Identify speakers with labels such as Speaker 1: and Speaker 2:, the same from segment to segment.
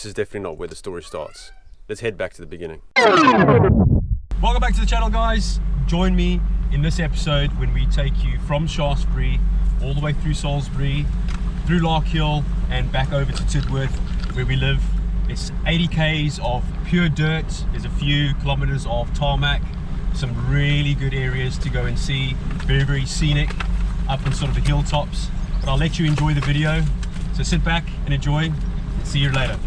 Speaker 1: this is definitely not where the story starts. Let's head back to the beginning.
Speaker 2: Welcome back to the channel, guys. Join me in this episode when we take you from Shaftesbury all the way through Salisbury, through Larkhill and back over to Tidworth where we live. It's 80 k's of pure dirt. There's a few kilometers of tarmac, some really good areas to go and see, very scenic up in sort of the hilltops. But I'll let you enjoy the video, so sit back and enjoy, and see you later.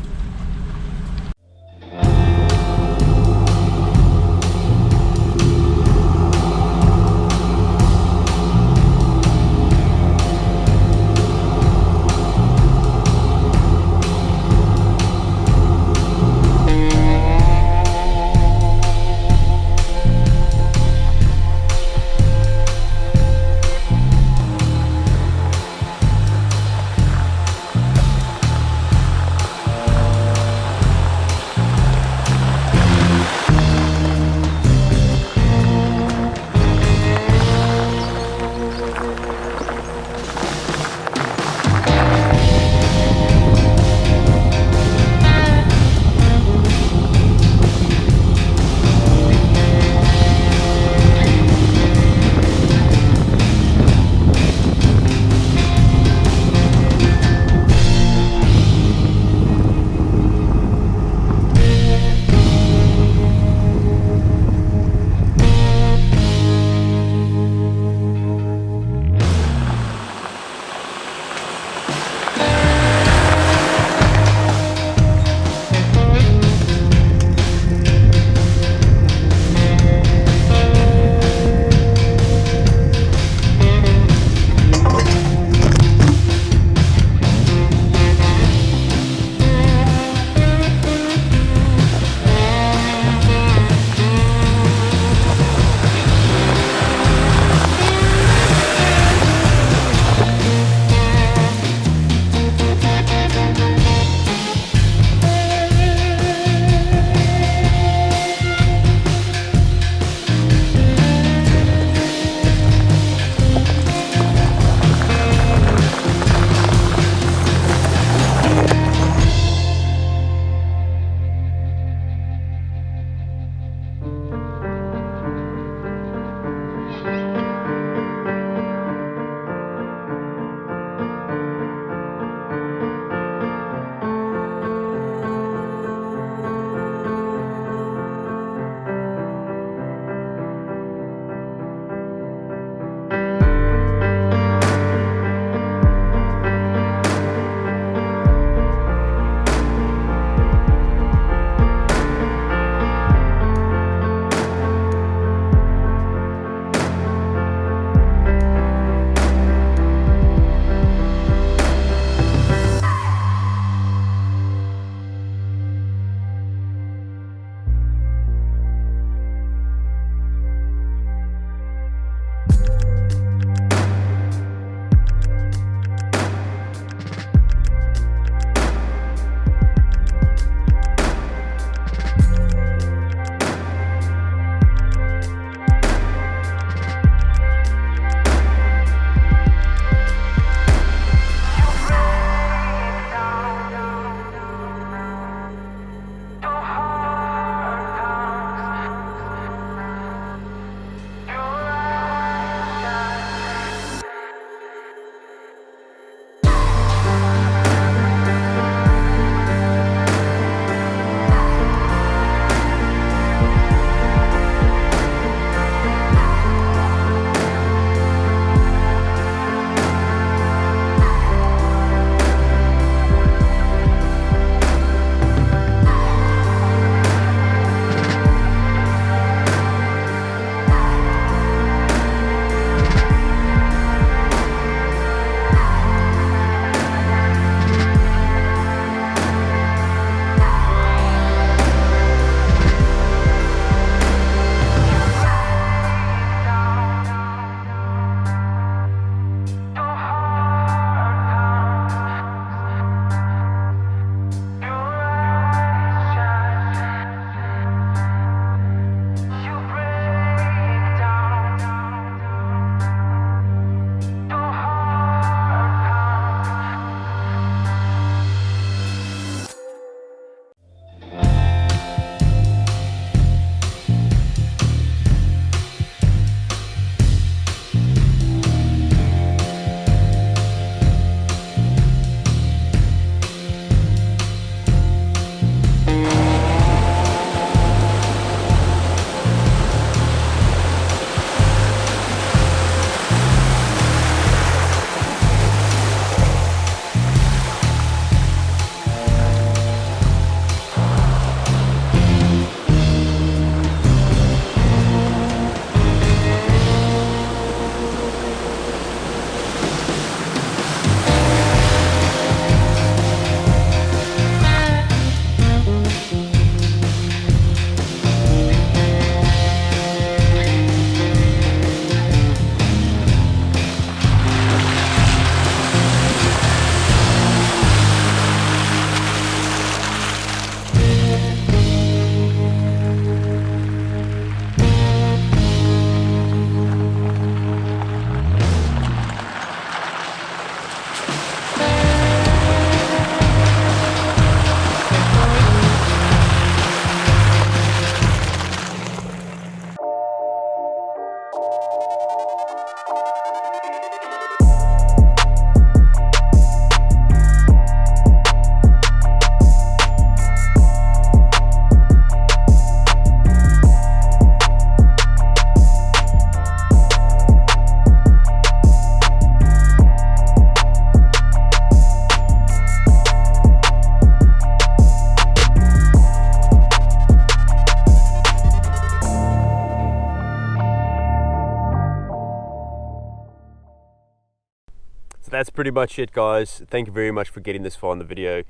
Speaker 1: that's pretty much it, guys. Thank you very much for getting this far in the video.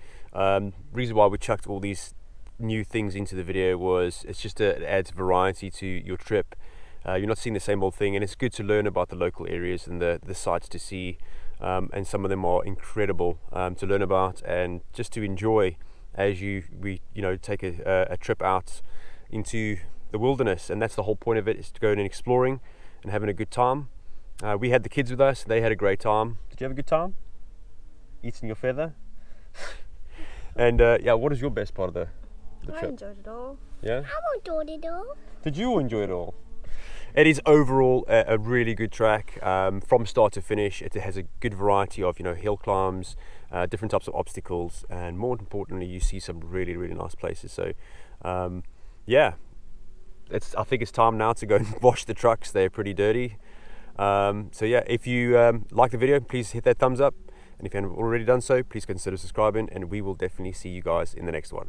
Speaker 1: Reason why we chucked all these new things into the video was it adds variety to your trip. You're not seeing the same old thing, and it's good to learn about the local areas and the sites to see, and some of them are incredible to learn about and just to enjoy as we take a trip out into the wilderness. And that's the whole point of it, is to go and exploring and having a good time. We had the kids with us, they had a great time. Did you have a good time eating your feather? And yeah, what is your best part of the trip?
Speaker 3: I enjoyed it all.
Speaker 1: Yeah,
Speaker 3: I enjoyed it all.
Speaker 1: did you enjoy it all? It is overall a really good track from start to finish. It has a good variety of hill climbs, different types of obstacles, and more importantly, you see some really nice places. So yeah, I think it's time now to go and wash the trucks. They're pretty dirty. So yeah, if you like the video, please hit that thumbs up, and if you haven't already done so, please consider subscribing, and we will definitely see you guys in the next one.